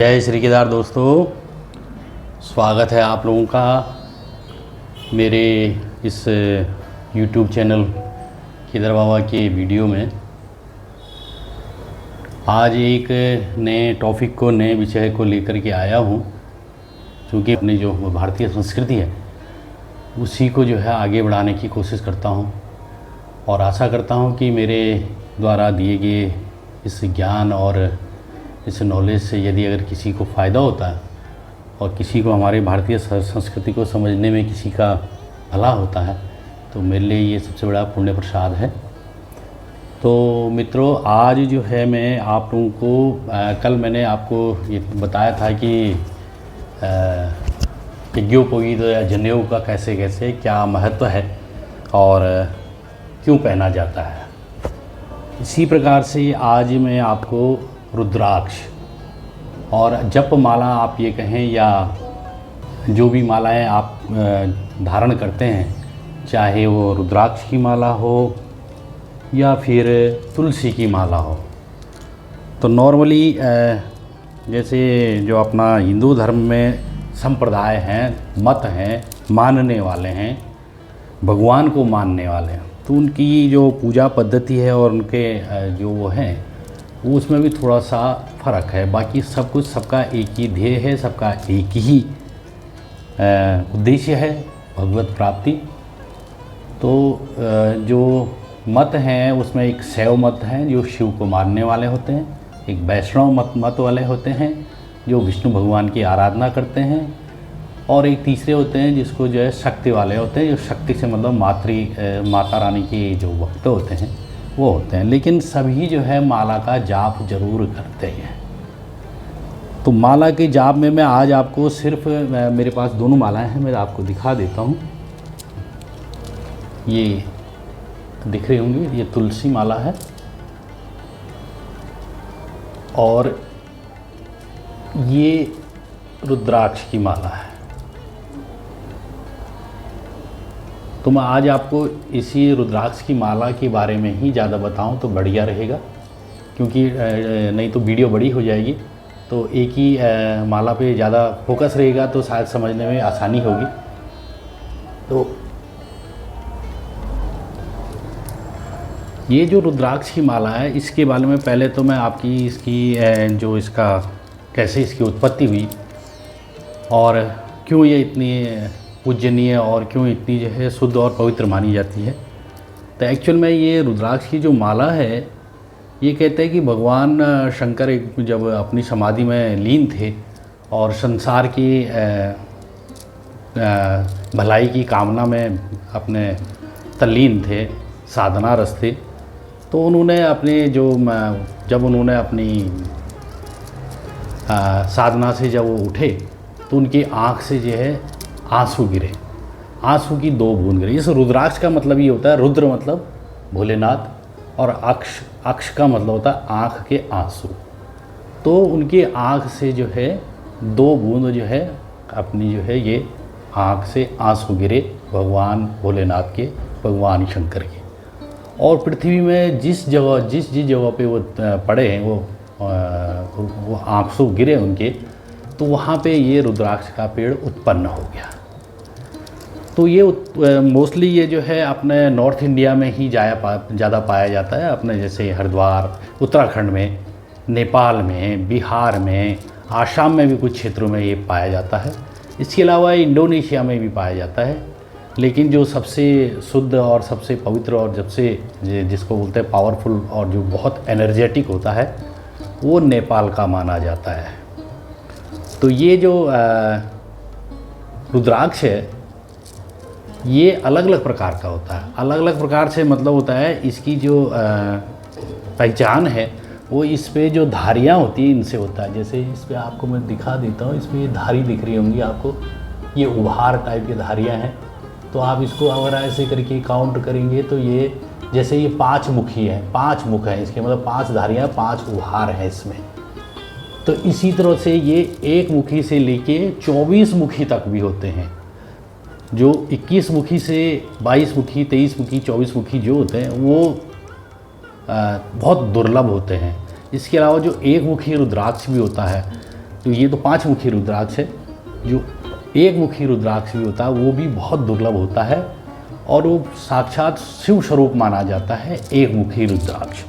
जय श्री केदार दोस्तों, स्वागत है आप लोगों का मेरे इस YouTube चैनल केदार बाबा के वीडियो में। आज एक नए टॉपिक को, नए विषय को लेकर के आया हूँ, क्योंकि अपनी जो भारतीय संस्कृति है उसी को जो है आगे बढ़ाने की कोशिश करता हूँ और आशा करता हूँ कि मेरे द्वारा दिए गए इस ज्ञान और इस नॉलेज से यदि अगर किसी को फ़ायदा होता है और किसी को हमारे भारतीय संस्कृति को समझने में किसी का भला होता है तो मेरे लिए ये सबसे बड़ा पुण्य प्रसाद है। तो मित्रों, आज जो है मैं आप लोगों को कल मैंने आपको ये बताया था कि यज्ञोपवीत या जनेऊ का कैसे कैसे क्या महत्व है और क्यों पहना जाता है। इसी प्रकार से आज मैं आपको रुद्राक्ष और जप माला आप ये कहें या जो भी मालाएं आप धारण करते हैं, चाहे वो रुद्राक्ष की माला हो या फिर तुलसी की माला हो, तो नॉर्मली जैसे जो अपना हिंदू धर्म में संप्रदाय हैं, मत हैं, मानने वाले हैं, भगवान को मानने वाले हैं, तो उनकी जो पूजा पद्धति है और उनके जो वो हैं वो उसमें भी थोड़ा सा फ़र्क है। बाकी सब कुछ, सबका एक ही ध्येय है, सबका एक ही उद्देश्य है, भगवत प्राप्ति। तो जो मत हैं उसमें एक शैव मत हैं जो शिव को मानने वाले होते हैं, एक वैष्णव मत वाले होते हैं जो विष्णु भगवान की आराधना करते हैं, और एक तीसरे होते हैं जिसको जो है शक्ति वाले होते हैं, जो शक्ति से मतलब माता रानी के जो भक्त होते हैं वो होते हैं। लेकिन सभी जो है माला का जाप जरूर करते हैं। तो माला के जाप में मैं आज आपको सिर्फ, मेरे पास दोनों मालाएं हैं, मैं आपको दिखा देता हूँ। ये दिख रही होंगी, ये तुलसी माला है और ये रुद्राक्ष की माला है। तो मैं आज आपको इसी रुद्राक्ष की माला के बारे में ही ज़्यादा बताऊं तो बढ़िया रहेगा, क्योंकि नहीं तो वीडियो बड़ी हो जाएगी। तो एक ही माला पे ज़्यादा फोकस रहेगा तो शायद समझने में आसानी होगी। तो ये जो रुद्राक्ष की माला है, इसके बारे में पहले तो मैं आपकी इसकी जो इसका कैसे इसकी उत्पत्ति हुई और क्यों ये इतनी पूजनीय और क्यों इतनी जो है शुद्ध और पवित्र मानी जाती है। तो एक्चुअल में ये रुद्राक्ष की जो माला है, ये कहते हैं कि भगवान शंकर जब अपनी समाधि में लीन थे और संसार की भलाई की कामना में अपने तल्लीन थे, साधना रस थे, तो उन्होंने अपने जब उन्होंने अपनी साधना से जब वो उठे तो उनकी आँख से जो है आंसू गिरे, आंसू की दो बूंद गिरे। इस रुद्राक्ष का मतलब ये होता है, रुद्र मतलब भोलेनाथ और अक्ष का मतलब होता है आँख के आंसू। तो उनकी आँख से जो है दो बूंद जो है अपनी जो है ये आँख से आंसू गिरे भगवान भोलेनाथ के, भगवान शंकर के। और पृथ्वी में जिस जगह पे वो पड़े हैं, वो आंसू गिरे उनके, तो वहाँ पे ये रुद्राक्ष का पेड़ उत्पन्न हो गया। तो ये मोस्टली ये जो है अपने नॉर्थ इंडिया में ही ज़्यादा पाया जाता है, अपने जैसे हरिद्वार, उत्तराखंड में, नेपाल में, बिहार में, आसाम में भी कुछ क्षेत्रों में ये पाया जाता है। इसके अलावा इंडोनेशिया में भी पाया जाता है। लेकिन जो सबसे शुद्ध और सबसे पवित्र और जिसको बोलते हैं पावरफुल और जो बहुत एनर्जेटिक होता है, वो नेपाल का माना जाता है। तो ये जो रुद्राक्ष है ये अलग अलग प्रकार का होता है। अलग अलग प्रकार से मतलब होता है इसकी जो पहचान है वो इस पे जो धारियाँ होती हैं इनसे होता है। जैसे इस पे आपको मैं दिखा देता हूँ, इसमें ये धारी दिख रही होंगी आपको, ये उभार टाइप की धारियाँ हैं। तो आप इसको अगर ऐसे करके काउंट करेंगे तो ये जैसे ये 5 मुखी है, 5 मुख हैं इसके, मतलब 5 धारियाँ, 5 उभार हैं इसमें। तो इसी तरह से ये 1 मुखी से लेके 24 मुखी तक भी होते हैं। जो 21 मुखी से 22 मुखी, 23 मुखी, 24 मुखी जो होते हैं वो बहुत दुर्लभ होते हैं। इसके अलावा जो एक मुखी रुद्राक्ष भी होता है तो ये तो 5 मुखी रुद्राक्ष है। जो एक मुखी रुद्राक्ष भी होता है वो भी बहुत दुर्लभ होता है और वो साक्षात शिव स्वरूप माना जाता है एक मुखी रुद्राक्ष।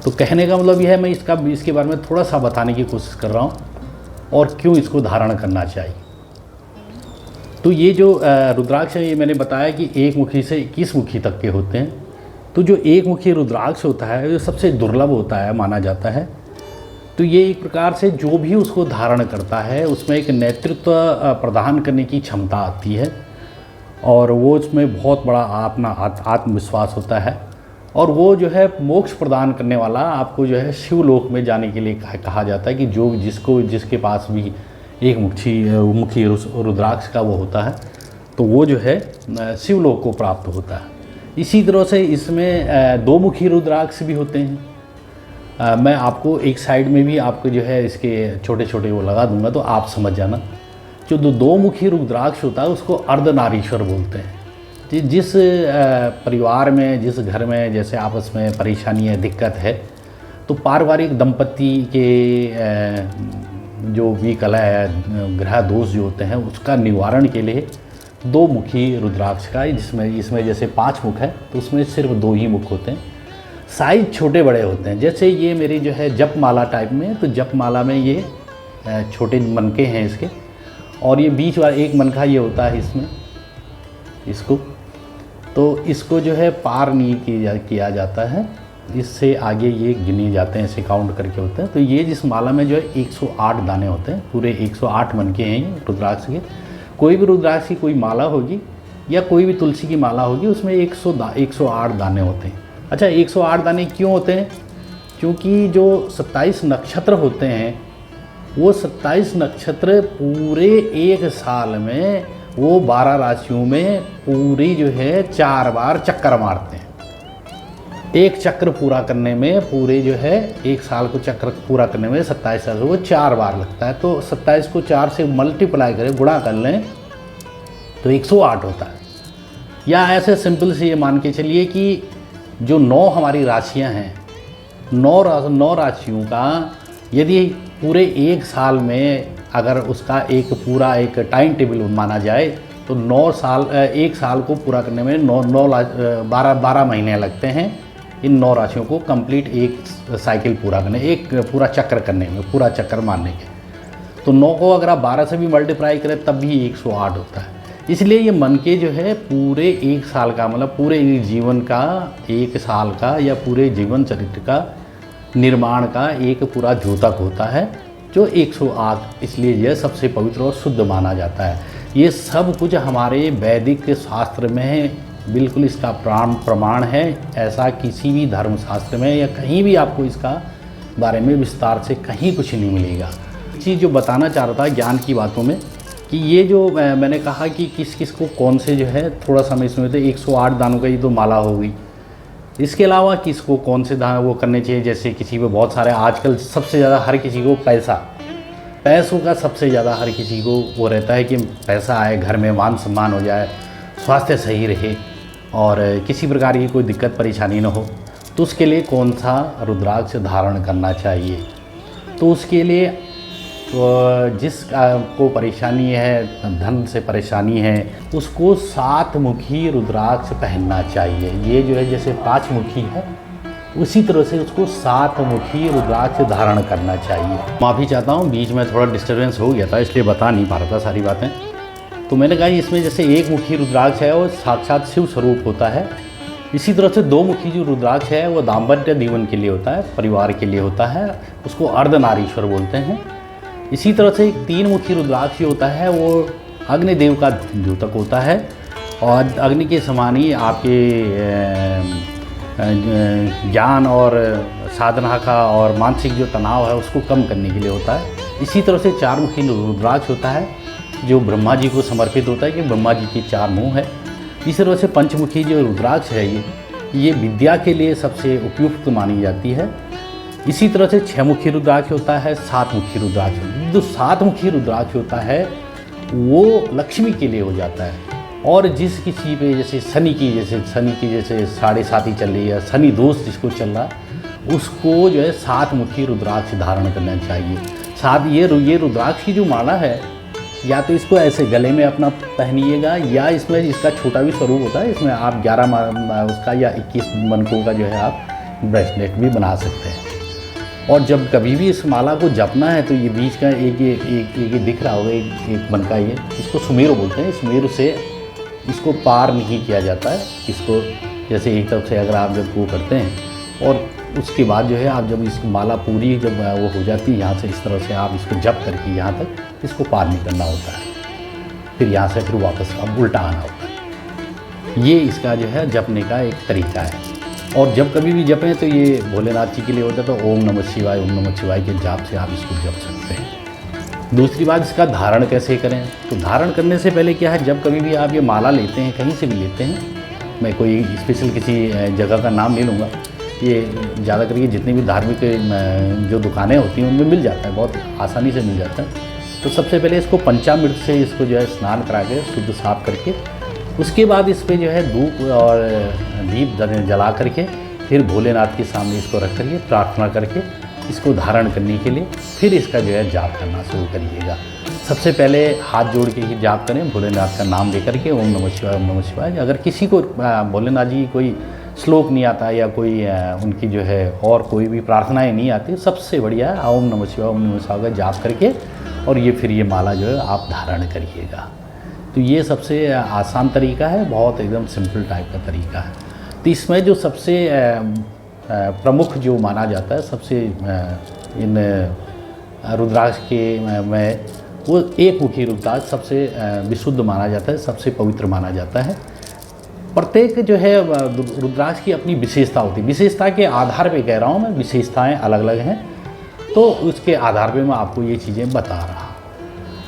तो कहने का मतलब यह है, मैं इसके बारे में थोड़ा सा बताने की कोशिश कर रहा हूँ और क्यों इसको धारण करना चाहिए। तो ये जो रुद्राक्ष है, ये मैंने बताया कि एक मुखी से 21 मुखी तक के होते हैं। तो जो एक मुखी रुद्राक्ष होता है वो सबसे दुर्लभ होता है माना जाता है। तो ये एक प्रकार से जो भी उसको धारण करता है उसमें एक नेतृत्व प्रदान करने की क्षमता आती है और वो उसमें बहुत बड़ा अपना आत्मविश्वास होता है और वो जो है मोक्ष प्रदान करने वाला आपको जो है शिवलोक में जाने के लिए कहा जाता है कि जिसके पास भी एक मुखी रुद्राक्ष का वो होता है तो वो जो है शिवलोक को प्राप्त होता है। इसी तरह से इसमें 2 मुखी रुद्राक्ष भी होते हैं। मैं आपको एक साइड में भी आपको जो है इसके छोटे छोटे वो लगा दूंगा तो आप समझ जाना। जो 2 मुखी रुद्राक्ष होता है उसको अर्धनारीश्वर बोलते हैं। जिस परिवार में, जिस घर में जैसे आपस में परेशानी है, दिक्कत है, तो पारिवारिक दंपति के जो भी कला है, ग्रह दोष जो होते हैं, उसका निवारण के लिए 2 मुखी रुद्राक्ष का, इसमें जैसे 5 मुख है तो उसमें सिर्फ 2 ही मुख होते हैं। साइज छोटे बड़े होते हैं। जैसे ये मेरी जो है जप माला टाइप में, तो जप माला में ये छोटे मनके हैं इसके और ये बीच वाला एक मनका ये होता है इसमें, इसको जो है पार नहीं किया जाता है, इससे आगे ये गिने जाते हैं, इसे काउंट करके होते हैं। तो ये जिस माला में जो है 108 दाने होते हैं, पूरे 108 मनके हैं ये रुद्राक्ष के। कोई भी रुद्राक्ष की कोई माला होगी या कोई भी तुलसी की माला होगी उसमें 108 दाने होते हैं। अच्छा, 108 दाने क्यों होते हैं? क्योंकि जो 27 नक्षत्र होते हैं वो 27 नक्षत्र पूरे एक साल में वो 12 राशियों में पूरी जो है 4 बार चक्कर मारते हैं। एक चक्र पूरा करने में पूरे जो है एक साल को चक्र पूरा करने में 27 साल वो 4 बार लगता है। तो 27 को 4 से मल्टीप्लाई करें, गुणा कर लें तो 108 होता है। या ऐसे सिंपल से ये मान के चलिए कि जो 9 हमारी राशियां हैं, 9 राशियों का यदि पूरे एक साल में अगर उसका एक पूरा एक टाइम टेबल माना जाए तो 1 साल को पूरा करने में 12 महीने लगते हैं इन 9 राशियों को कंप्लीट एक साइकिल पूरा करने, एक पूरा चक्र करने में, पूरा चक्कर मारने के। तो 9 को अगर आप 12 से भी मल्टीप्लाई करें तब भी 108 होता है। इसलिए ये मन के जो है पूरे एक साल का, मतलब पूरे जीवन का, एक साल का या पूरे जीवन चरित्र का निर्माण का एक पूरा द्योतक होता है जो 108, इसलिए यह सबसे पवित्र और शुद्ध माना जाता है। ये सब कुछ हमारे वैदिक शास्त्र में बिल्कुल इसका प्रमाण है। ऐसा किसी भी धर्मशास्त्र में या कहीं भी आपको इसका बारे में विस्तार से कहीं कुछ नहीं मिलेगा। चीज़ जो बताना चाह रहा था ज्ञान की बातों में कि ये जो मैंने कहा कि किस किस को कौन से जो है थोड़ा समय इसमें तो 108 दानों का ये तो माला हो गई। इसके अलावा किसको कौन से दान वो करने चाहिए, जैसे किसी को बहुत सारे, आजकल सबसे ज़्यादा हर किसी को पैसों का सबसे ज़्यादा हर किसी को वो रहता है कि पैसा आए, घर में मान सम्मान हो जाए, स्वास्थ्य सही रहे और किसी प्रकार की कोई दिक्कत परेशानी न हो। तो उसके लिए कौन सा रुद्राक्ष धारण करना चाहिए? तो उसके लिए जिसको परेशानी है, धन से परेशानी है, उसको 7 मुखी रुद्राक्ष पहनना चाहिए। ये जो है जैसे 5 मुखी है उसी तरह से उसको 7 मुखी रुद्राक्ष धारण करना चाहिए। माफ़ी चाहता हूँ, बीच में थोड़ा डिस्टर्बेंस हो गया था इसलिए बता नहीं पा रहा था सारी बातें। तो मैंने कहा इसमें जैसे 1 मुखी रुद्राक्ष है वो साक्षात शिव स्वरूप होता है। इसी तरह से 2 मुखी जो रुद्राक्ष है वो दाम्पत्य जीवन के लिए होता है, परिवार के लिए होता है, उसको अर्धनारीश्वर बोलते हैं। इसी तरह से 3 मुखी रुद्राक्ष होता है वो अग्निदेव का द्योतक होता है और अग्नि के समान ही आपके ज्ञान और साधना का और मानसिक जो तनाव है उसको कम करने के लिए होता है। इसी तरह से 4 मुखी रुद्राक्ष होता है जो ब्रह्मा जी को समर्पित होता है कि ब्रह्मा जी के 4 मुँह है। इसी तरह से पंचमुखी जो रुद्राक्ष है ये विद्या के लिए सबसे उपयुक्त मानी जाती है। इसी तरह से 6 मुखी रुद्राक्ष होता है, 7 मुखी रुद्राक्ष। जो 7 मुखी रुद्राक्ष होता है वो लक्ष्मी के लिए हो जाता है। और जिस किसी पे जैसे शनि की जैसे 7.5 चल रही है, शनि दोष जिसको चल रहा है, उसको जो है 7 मुखी रुद्राक्ष धारण करना चाहिए। साथ ये रुद्राक्ष की जो माला है, या तो इसको ऐसे गले में अपना पहनिएगा, या इसमें इसका छोटा भी स्वरूप होता है, इसमें आप 11 उसका या 21 मनकों का जो है आप ब्रेसलेट भी बना सकते हैं। और जब कभी भी इस माला को जपना है तो ये बीच का एक दिख रहा होगा, एक मनका, ये इसको सुमेरु बोलते हैं। सुमेरु से इसको पार नहीं किया जाता है। इसको जैसे एक तरफ से अगर आप जब वो करते हैं और उसके बाद जो है आप जब इस माला पूरी जब वो हो जाती है, यहाँ से इस तरह से आप इसको जप करके यहाँ तक इसको पार नहीं करना होता है, फिर यहाँ से फिर वापस अब उल्टा आना होता है। ये इसका जो है जपने का एक तरीका है। और जब कभी भी जपें तो ये भोलेनाथ जी के लिए होता है, तो ओम नमः शिवाय के जाप से आप इसको जप सकते हैं। दूसरी बात, इसका धारण कैसे करें। तो धारण करने से पहले क्या है, जब कभी भी आप ये माला लेते हैं, कहीं से भी लेते हैं, मैं कोई स्पेशल किसी जगह का नाम नहीं लूँगा, ये ज़्यादा करके जितनी भी धार्मिक जो दुकानें होती हैं उनमें मिल जाता है, बहुत आसानी से मिल जाता है। तो सबसे पहले इसको पंचामृत से इसको जो है स्नान करा के शुद्ध साफ करके, उसके बाद इस पर जो है धूप और दीप जला करके फिर भोलेनाथ के सामने इसको रख करके प्रार्थना करके इसको धारण करने के लिए फिर इसका जो है जाप करना शुरू करिएगा। सबसे पहले हाथ जोड़ के ही जाप करें, भोलेनाथ का नाम लेकर के ओम नमः शिवाय, ओम नमः शिवाय। अगर किसी को भोलेनाथ जी कोई श्लोक नहीं आता या कोई उनकी जो है और कोई भी प्रार्थनाएं नहीं आती, सबसे बढ़िया है ओम नमः शिवाय, ओम नमः शिवाय का जाप करके और ये फिर ये माला जो है आप धारण करिएगा। तो ये सबसे आसान तरीका है, बहुत एकदम सिंपल टाइप का तरीका है। तो इसमें जो सबसे प्रमुख जो माना जाता है, सबसे इन रुद्राक्ष के में वो एक मुखी रुद्राक्ष सबसे विशुद्ध माना जाता है, सबसे पवित्र माना जाता है। प्रत्येक जो है रुद्राक्ष की अपनी विशेषता होती है, विशेषता के आधार पे कह रहा हूँ मैं, विशेषताएं अलग अलग हैं, तो उसके आधार पे मैं आपको ये चीज़ें बता रहा हूँ।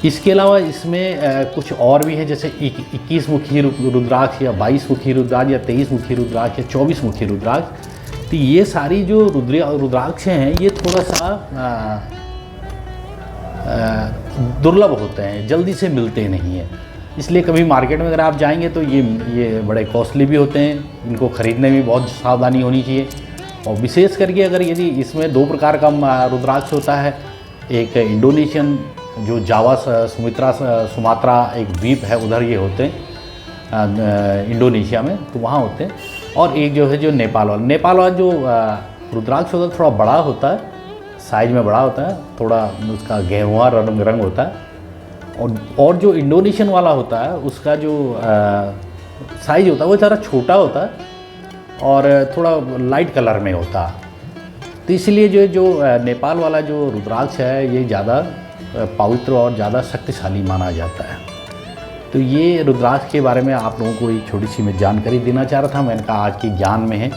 इसके अलावा इसमें कुछ और भी है, जैसे 21 मुखी रुद्राक्ष या 22 मुखी रुद्राक्ष या 23 मुखी रुद्राक्ष या 24 मुखी रुद्राक्ष। तो ये सारी जो रुद्राक्ष हैं ये थोड़ा सा दुर्लभ होते हैं, जल्दी से मिलते नहीं हैं। इसलिए कभी मार्केट में अगर आप जाएंगे तो ये बड़े कॉस्टली भी होते हैं, इनको ख़रीदने में बहुत सावधानी होनी चाहिए। और विशेष करके अगर यदि इसमें 2 प्रकार का रुद्राक्ष होता है, एक इंडोनेशियन जो जावा सुमात्रा एक द्वीप है उधर ये होते हैं इंडोनेशिया में, तो वहाँ होते हैं। और एक जो है जो नेपाल वाला जो रुद्राक्ष होता है थोड़ा बड़ा होता है, साइज में बड़ा होता है, थोड़ा उसका गेरुआ रंग होता है। और जो इंडोनेशियन वाला होता है उसका जो साइज होता है वो ज़रा छोटा होता है और थोड़ा लाइट कलर में होता है। तो इसलिए जो नेपाल वाला जो रुद्राक्ष है ये ज़्यादा पवित्र और ज़्यादा शक्तिशाली माना जाता है। तो ये रुद्राक्ष के बारे में आप लोगों को एक छोटी सी मैं जानकारी देना चाह रहा था। मैंने कहा आज के ज्ञान में है,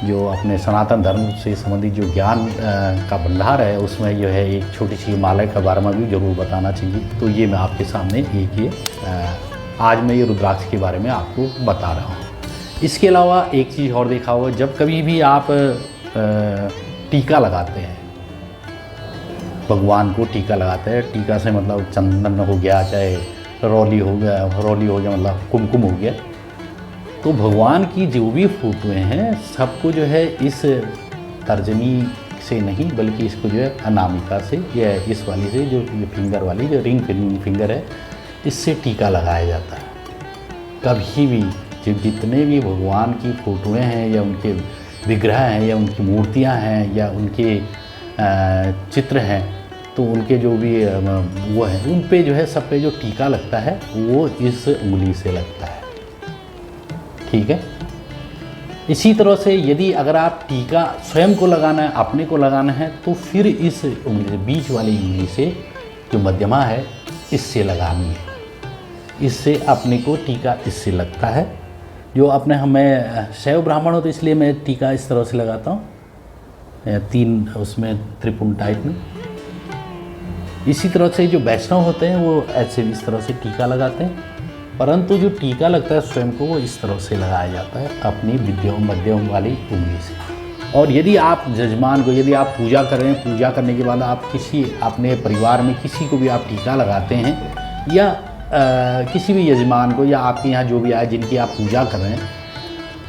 जो अपने सनातन धर्म से संबंधित जो ज्ञान का भंडार है उसमें जो है एक छोटी सी माला के बारे में भी ज़रूर बताना चाहिए। तो ये मैं आपके सामने आज मैं ये रुद्राक्ष के बारे में आपको बता रहा हूँ। इसके अलावा एक चीज़ और देखा होगा, जब कभी भी आप टीका लगाते हैं, भगवान को टीका लगाते हैं, टीका से मतलब चंदन हो गया, चाहे रौली हो गया मतलब कुमकुम हो गया, तो भगवान की जो भी फोटोएं हैं सबको जो है इस तर्जनी से नहीं बल्कि इसको जो है अनामिका से या इस वाली से, जो ये फिंगर वाली जो रिंग फिंगर है, इससे टीका लगाया जाता है। कभी भी जितने भी भगवान की फ़ोटोएं हैं या उनके विग्रह हैं या उनकी मूर्तियां हैं या उनके चित्र हैं, तो उनके जो भी वो हैं उन पे जो है सब पे जो टीका लगता है वो इस उंगली से लगता है। ठीक है। इसी तरह से यदि अगर आप टीका स्वयं को लगाना है, अपने को लगाना है, तो फिर इस उंगली से, बीच वाली उंगली से जो मध्यमा है इससे लगानी है। इससे अपने को टीका इससे लगता है। जो अपने हमें शैव ब्राह्मण हो तो इसलिए मैं टीका इस तरह से लगाता हूँ, 3 उसमें त्रिपुंड टाइप में। इसी तरह से जो वैष्णव होते हैं वो ऐसे इस तरह से टीका लगाते हैं, परंतु जो टीका लगता है स्वयं को वो इस तरह से लगाया जाता है अपनी मध्यम वाली उंगली से। और यदि आप जजमान को, यदि आप पूजा कर रहे हैं, पूजा करने के बाद आप किसी अपने परिवार में किसी को भी आप टीका लगाते हैं या किसी भी यजमान को या आपके यहाँ जो भी आए जिनकी आप पूजा कर रहे हैं,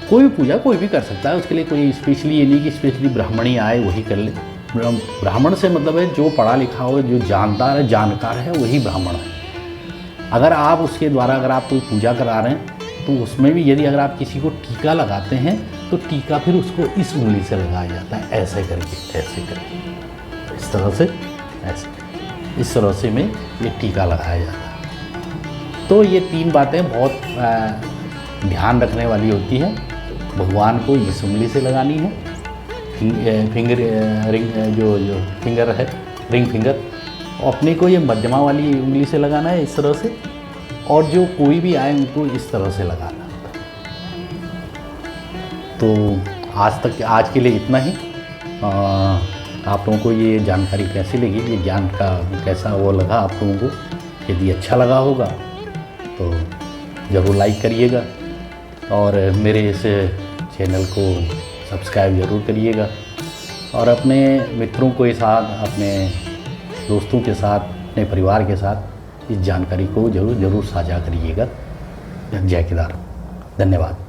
कोई भी पूजा कोई भी कर सकता है, उसके लिए कोई स्पेशली ये नहीं कि स्पेशली ब्राह्मण ही आए वही कर ले। ब्राह्मण से मतलब है जो पढ़ा लिखा हो, जो जानदार है, जानकार है, वही ब्राह्मण है। अगर आप उसके द्वारा अगर आप कोई पूजा करा रहे हैं तो उसमें भी यदि अगर आप किसी को टीका लगाते हैं तो टीका फिर उसको इस उंगली से लगाया जाता है, ऐसे करके, ऐसे करके, इस तरह से, ऐसे, इस तरह से में ये टीका लगाया जाता है। तो ये 3 बातें बहुत ध्यान रखने वाली होती है। भगवान को इस उंगली से लगानी है, फिंगर रिंग जो फिंगर है, रिंग फिंगर, और अपने को ये मध्यमा वाली उंगली से लगाना है, इस तरह से, और जो कोई भी आए उनको इस तरह से लगाना होता है। तो आज के लिए इतना ही। आप लोगों को ये जानकारी कैसी लगी, ये ज्ञान का कैसा वो लगा आप लोगों को? यदि अच्छा लगा होगा तो ज़रूर लाइक करिएगा और मेरे इस चैनल को सब्सक्राइब ज़रूर करिएगा, और अपने मित्रों के साथ, अपने दोस्तों के साथ, अपने परिवार के साथ इस जानकारी को ज़रूर साझा करिएगा। जय केदार, धन्यवाद।